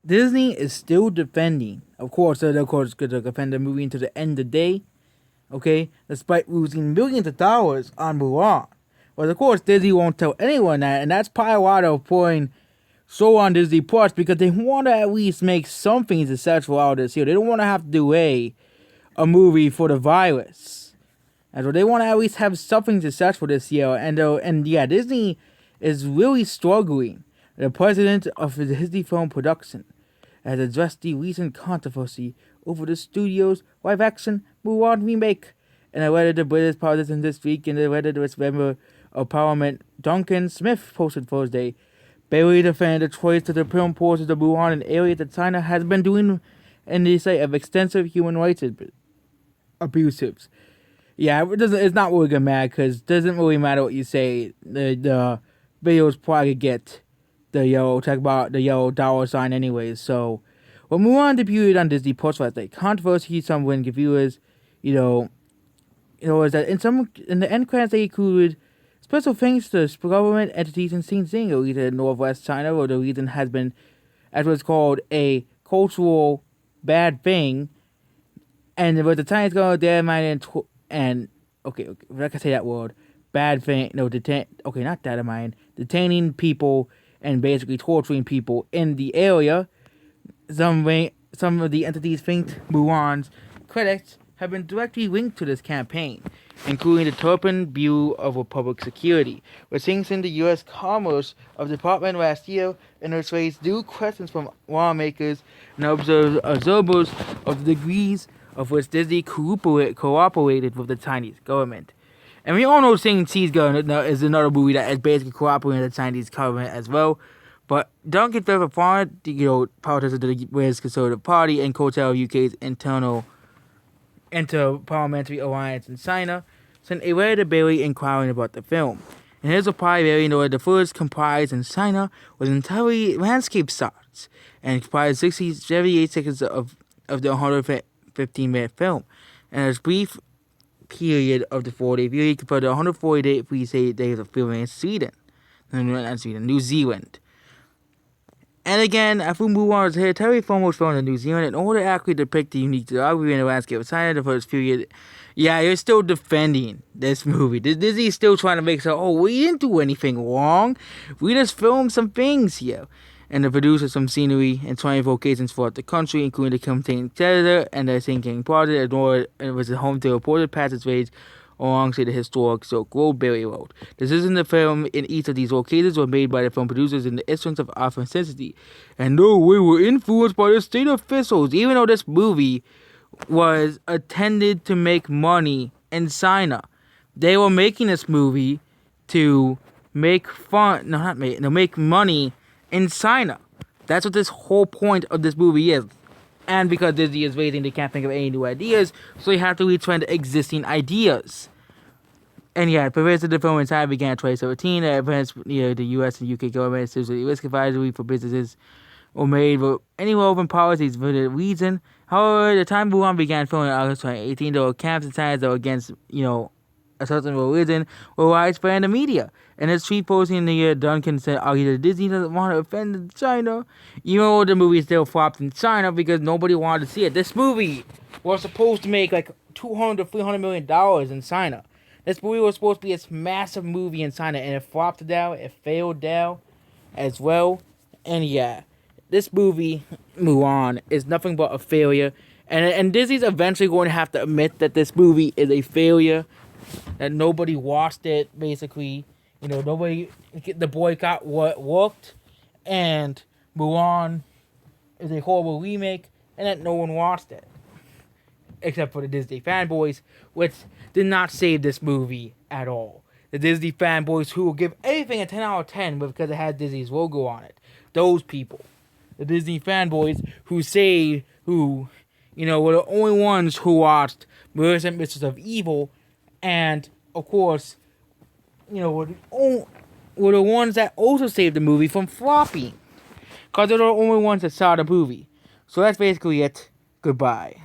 Disney is still defending. Of course, they're going to defend the movie until the end of the day. Okay, despite losing millions of dollars on Mulan. But of course, Disney won't tell anyone that, and that's probably why they're pouring so on Disney Plus, because they want to at least make something successful out of this year. They don't want to have to delay a movie for the virus. And so they want to at least have something successful this year. And yeah, Disney is really struggling. The president of the Disney Film Production has addressed the recent controversy over the studio's live-action Mulan remake. In a letter to British politicians this week, in the letter to its member of Parliament Duncan Smith posted Thursday, Bailey defended the choice to the film portions of Mulan, an area that China has been doing in the site of extensive human rights abuses. Yeah, it's not really gonna matter because it doesn't really matter what you say. The videos probably get the yellow dollar sign anyways. So when Mulan debuted on Disney Plus last night, controversy some when viewers, is that in the end credits they included special thanks to government entities in Xinjiang, a region in northwest China, where the region has been, as what's called, a cultural bad thing, and with the Chinese government there and okay, if I can say that word, bad thing, not data mine, detaining people and basically torturing people in the area. Some of the entities think Mulan's critics have been directly linked to this campaign, including the Turpin Bureau of Public Security, which sanctioned the U.S. Commerce of the Department last year and has raised new questions from lawmakers and observers of the degrees of which Disney cooperated with the Chinese government. And we all know Shang-Chi's is another movie that is basically cooperating with the Chinese government as well. But Duncan Feather Farm, politician of the British Conservative Party and co-chair of UK's Inter-Parliamentary Alliance in China, sent a letter to Bailey inquiring about the film. In his reply, Bailey noted the footage comprised in China was entirely landscape shots and comprised 78 seconds of the 115-minute film. And its brief period of the 4-day period compared to 140 days of filming in Sweden, New Zealand. And again, after Mulan was here, Terry film was filmed in New Zealand in order to accurately depict the unique geography and the landscape of China the first period. Yeah, you're still defending this movie. Disney's still trying to make sure, we didn't do anything wrong. We just filmed some things here. And the producer some scenery in 20 locations throughout the country, including the Campaign Theater and the Thinking Project, and it was a home to reported passageways alongside the historic Silk Road Berry Road. Decisions in the film in each of these locations were made by the film producers in the instance of authenticity, and no way were influenced by the state officials, even though this movie was intended to make money in China. They were making this movie to make money in China. That's what this whole point of this movie is. And because Disney is raising, they can't think of any new ideas, so they have to retrend existing ideas. And yeah, preparation of the film in China began in 2017. Advance, the U.S. and U.K. government says the risk advisory for businesses were made with any relevant policies for the region. However, the time Mulan began filming in August 2018, there were camps and signs that were against, a certain religion were widespread in the media. And his tweet posting in the year, Duncan said, argued that Disney doesn't want to offend China, even though the movie still flopped in China because nobody wanted to see it. This movie was supposed to make like $200 to $300 million in China. This movie was supposed to be this massive movie in China, and it flopped down, it failed down as well. And yeah, this movie, Mulan, is nothing but a failure. And Disney's eventually going to have to admit that this movie is a failure, that nobody watched it, basically. The boycott worked, and Mulan is a horrible remake, and that no one watched it. Except for the Disney fanboys, which did not save this movie at all. The Disney fanboys who will give anything a 10 out of 10 because it has Disney's logo on it. Those people. The Disney fanboys who were the only ones who watched Murders and Mysteries of Evil, and, of course, were the ones that also saved the movie from flopping. Because they're the only ones that saw the movie. So that's basically it. Goodbye.